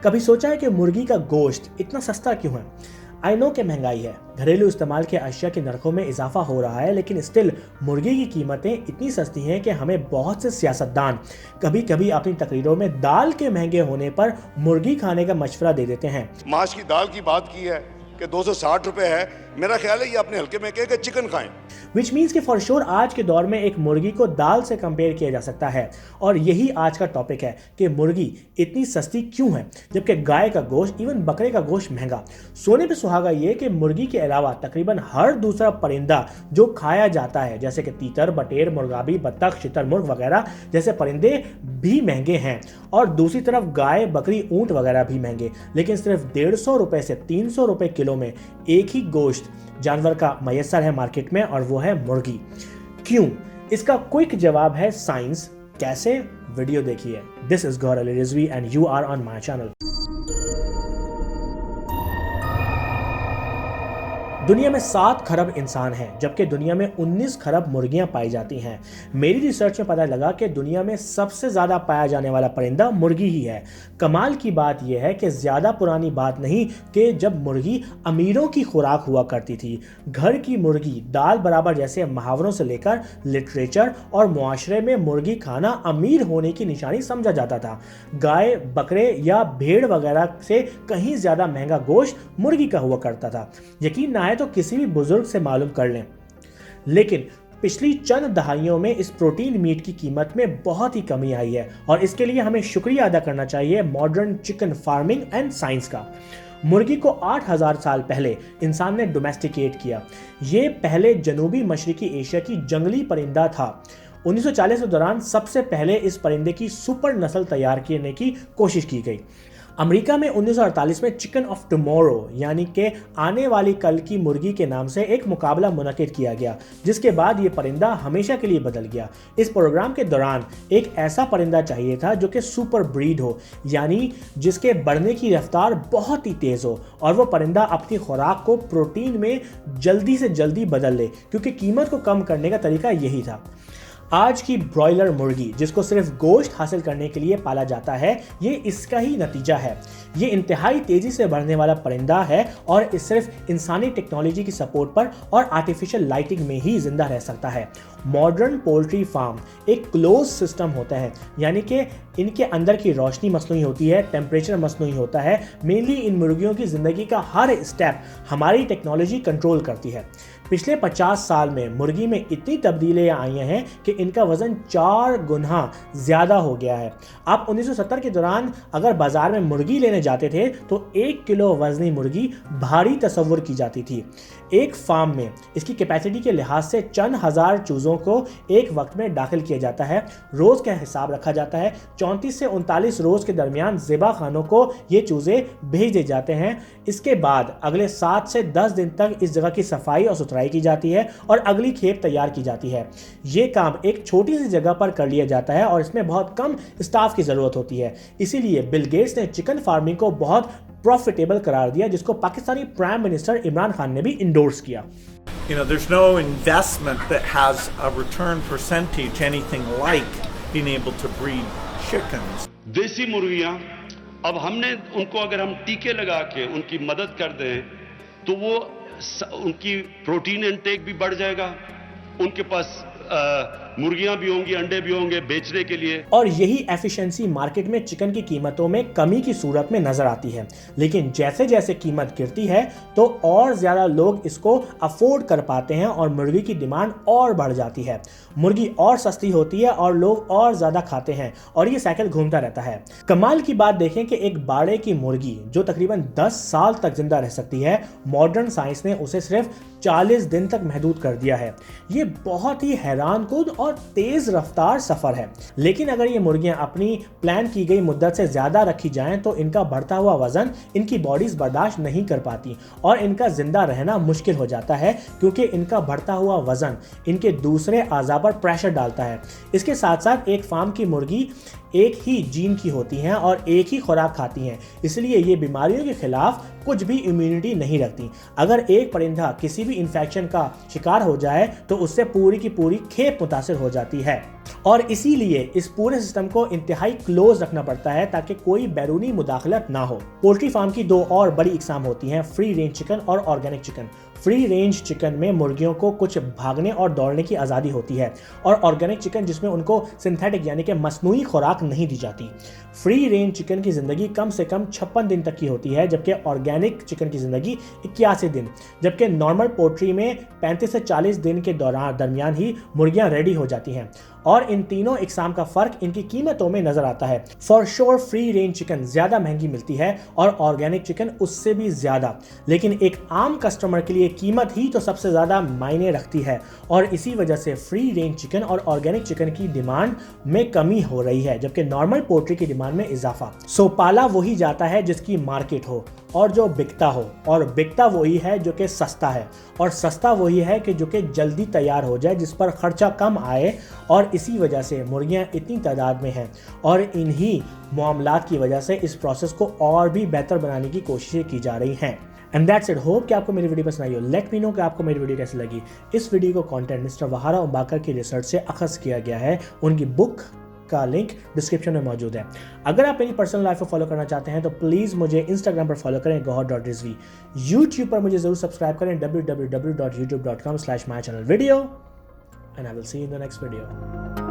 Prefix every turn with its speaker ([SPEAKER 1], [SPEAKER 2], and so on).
[SPEAKER 1] कभी सोचा है कि मुर्गी का गोश्त इतना सस्ता क्यों है? आई नो कि महंगाई है, घरेलू इस्तेमाल के अशिया के नरखों में इजाफा हो रहा है, लेकिन स्टिल मुर्गी की कीमतें इतनी सस्ती हैं कि हमें बहुत से सियासतदान कभी कभी अपनी तकरीरों में दाल के महंगे होने पर मुर्गी खाने का मशवरा दे देते हैं।
[SPEAKER 2] माश की दाल की बात की है कि 260 रुपए है, मेरा ख्याल है ये अपने हल्के में कहे कि चिकन खाएं।
[SPEAKER 1] विच मीन्स कि फॉर श्योर आज के दौर में एक मुर्गी को दाल से कंपेयर किया जा सकता है। और यही आज का टॉपिक है कि मुर्गी इतनी सस्ती क्यों है जबकि गाय का गोश्त, इवन बकरे का गोश्त महंगा। सोने पे सुहागा ये कि मुर्गी के अलावा तकरीबन हर दूसरा परिंदा जो खाया जाता है, जैसे कि तीतर, बटेर, मुर्गाबी, बत्तख, शुतुरमुर्ग वगैरह जैसे परिंदे भी महंगे हैं। और दूसरी तरफ गाय, बकरी, ऊंट वगैरह भी महंगे, लेकिन सिर्फ 150 रुपए से 300 रुपए किलो में एक ही गोश्त जानवर का मयसर है मार्केट में, और वो है मुर्गी। क्यों? इसका क्विक जवाब है साइंस। कैसे? वीडियो देखिए। This is Gauhar Ali Rizvi and you are on my channel. दुनिया में 7 खरब इंसान हैं, जबकि दुनिया में 19 खरब मुर्गियां पाई जाती हैं। मेरी रिसर्च में पता लगा कि दुनिया में सबसे ज़्यादा पाया जाने वाला परिंदा मुर्गी ही है। कमाल की बात यह है कि ज़्यादा पुरानी बात नहीं कि जब मुर्गी अमीरों की खुराक हुआ करती थी। घर की मुर्गी दाल बराबर जैसे मुहावरों से लेकर लिटरेचर और मुआशरे में मुर्गी खाना अमीर होने की निशानी समझा जाता था। गाय, बकरे या भेड़ वगैरह से कहीं ज़्यादा महंगा गोश्त मुर्गी का हुआ करता था। यकीन ना तो किसी भी बुजुर्ग से मालूम कर लें। लेकिन पिछली चंद दहाइयों में इस प्रोटीन मीट की कीमत में बहुत ही कमी आई है, और इसके लिए हमें शुक्रिया अदा करना चाहिए modern chicken farming and science का। मुर्गी को 8000 साल पहले इंसान ने डोमेस्टिकेट किया। ये पहले जनूबी मशरकी एशिया की जंगली परिंदा था। 1940 के दौरान सबसे पहले इस परिंदे की सुपर नस्ल तैयार करने की कोशिश की गई। अमेरिका में 1948 में चिकन ऑफ टुमारो यानी कि आने वाली कल की मुर्गी के नाम से एक मुकाबला मुनक्किद किया गया, जिसके बाद ये परिंदा हमेशा के लिए बदल गया। इस प्रोग्राम के दौरान एक ऐसा परिंदा चाहिए था जो कि सुपर ब्रीड हो, यानी जिसके बढ़ने की रफ्तार बहुत ही तेज़ हो, और वो परिंदा अपनी खुराक को प्रोटीन में जल्दी से जल्दी बदल ले, क्योंकि कीमत को कम करने का तरीका यही था। आज की ब्रॉयलर मुर्गी, जिसको सिर्फ गोश्त हासिल करने के लिए पाला जाता है, ये इसका ही नतीजा है। ये इंतहाई तेजी से बढ़ने वाला परिंदा है और इस सिर्फ इंसानी टेक्नोलॉजी की सपोर्ट पर और आर्टिफिशियल लाइटिंग में ही जिंदा रह सकता है। मॉडर्न पोल्ट्री फार्म एक क्लोज सिस्टम होता है, यानी कि इनके अंदर की रोशनी मसनूई होती है, टेम्परेचर मसनूई होता है। मेनली इन मुर्गियों की ज़िंदगी का हर स्टेप हमारी टेक्नोलॉजी कंट्रोल करती है। पिछले 50 साल में मुर्गी में इतनी तब्दीलियाँ आई हैं कि इनका वज़न 4 गुना ज़्यादा हो गया है। आप 1970 के दौरान अगर बाज़ार में मुर्गी लेने जाते थे तो 1 किलो वज़नी मुर्गी भारी तस्वुर की जाती थी। एक फार्म में इसकी कैपेसिटी के लिहाज से चंद हज़ार चूज़ों को एक वक्त में दाखिल किया जाता है। रोज़ का हिसाब रखा जाता है। 34 से 39 रोज़ के दरमियान ज़िबा खानों को ये चूज़े भेज दिए जाते हैं। इसके बाद अगले 7 से 10 दिन तक इस जगह की सफाई और सुथराई की जाती है और अगली खेप तैयार की जाती है। ये काम एक छोटी सी जगह पर कर लिया जाता है और इसमें बहुत कम स्टाफ की ज़रूरत होती है। इसीलिए बिल गेट्स ने चिकन फार्मिंग को बहुत प्रॉफिटेबल करार दिया, जिसको पाकिस्तानी प्राइम मिनिस्टर इमरान खान ने भी इंडोर्स किया।
[SPEAKER 3] You know, there's no investment that has a return percentage anything like being able to breed chickens.
[SPEAKER 4] देसी मुर्गियां, अब हमने उनको अगर हम टीके लगा के उनकी मदद कर दें तो वो उनकी प्रोटीन इनटेक भी बढ़ जाएगा, उनके पास मुर्गियां भी होंगी, अंडे भी होंगे बेचने के लिए।
[SPEAKER 1] और यही एफिशिएंसी मार्केट में चिकन की कीमतों में कमी की सूरत में नजर आती है। लेकिन जैसे जैसे कीमत गिरती है तो और ज्यादा लोग इसको अफोर्ड कर पाते हैं और मुर्गी की डिमांड और बढ़ जाती है। मुर्गी और सस्ती होती है और लोग और ज्यादा खाते हैं, और ये साइकिल घूमता रहता है। कमाल की बात देखें कि एक बाड़े की मुर्गी जो तकरीबन 10 साल तक जिंदा रह सकती है, मॉडर्न साइंस ने उसे सिर्फ 40 दिन तक महदूद कर दिया है। ये बहुत ही हैरानकुन और तेज रफ्तार सफर है। लेकिन अगर ये मुर्गियां अपनी प्लान की गई मुद्दत से ज्यादा रखी जाएं तो इनका बढ़ता हुआ वजन इनकी बॉडीज बर्दाश्त नहीं कर पाती और इनका जिंदा रहना मुश्किल हो जाता है, क्योंकि इनका बढ़ता हुआ वजन इनके दूसरे आज़ा पर प्रेशर डालता है। इसके साथ साथ एक फार्म की मुर्गी एक ही जीन की होती हैं और एक ही खुराक खाती हैं, इसलिए ये बीमारियों के खिलाफ कुछ भी इम्यूनिटी नहीं रखती। अगर एक परिंदा किसी भी इन्फेक्शन का शिकार हो जाए तो उससे पूरी की पूरी खेप मुतासिर मुतासिर हो जाती है। और इसीलिए इस पूरे सिस्टम को इंतहाई क्लोज रखना पड़ता है ताकि कोई बैरूनी मुदाखलत ना हो। पोल्ट्री फार्म की दो और बड़ी इकसाम होती हैं, फ्री रेंज चिकन और organic chicken. Free range chicken में मुर्गियों को कुछ भागने और दौड़ने की आज़ादी होती है, और ऑर्गेनिक चिकन जिसमें उनको सिंथेटिक यानी कि मसनूई खुराक नहीं दी जाती। फ्री रेंज चिकन की ज़िंदगी कम से कम 56 दिन तक की होती है, जबकि ऑर्गेनिक चिकन की ज़िंदगी 81 दिन, जबकि नॉर्मल पोल्ट्री में 35 से 40 दिन के दरमियान ही मुर्गियां रेडी हो जाती हैं। और इन तीनों इकसाम का फ़र्क इनकी कीमतों में नज़र आता है। For sure free range chicken ज़्यादा महंगी मिलती है और ऑर्गेनिक चिकन उससे भी ज़्यादा, लेकिन एक आम कस्टमर के लिए कीमत ही तो सबसे ज़्यादा मायने रखती है, और इसी वजह से फ्री रेंज चिकन और ऑर्गेनिक चिकन की डिमांड में कमी हो रही है, जबकि नॉर्मल पोल्ट्री की डिमांड में इजाफा। सो पाला वही जाता है जिसकी मार्केट हो और जो बिकता हो, और बिकता वही है जो कि सस्ता है, और सस्ता वही है कि जो कि जल्दी तैयार हो जाए, जिस पर खर्चा कम आए। और इसी वजह से मुर्गियां इतनी तादाद में हैं, और इन्हीं मामलात की वजह से इस प्रोसेस को और भी बेहतर बनाने की कोशिशें की जा रही हैं। And that's it. होप कि आपको मेरी वीडियो पसंद आई हो। लेट मी नो कि आपको मेरी वीडियो कैसी लगी। इस वीडियो को कंटेंट मिस्टर वहारा उम्बाकर की रिसर्च से अखज़ किया गया है। उनकी बुक का लिंक डिस्क्रिप्शन में मौजूद है। अगर आप मेरी पर्सनल लाइफ को फॉलो करना चाहते हैं तो प्लीज़ मुझे इंस्टाग्राम पर फॉलो करें gohar.rizvi। यूट्यूब पर मुझे ज़रूर सब्सक्राइब करें www.youtube.com/mychannelvideo, and I will see you in the next video।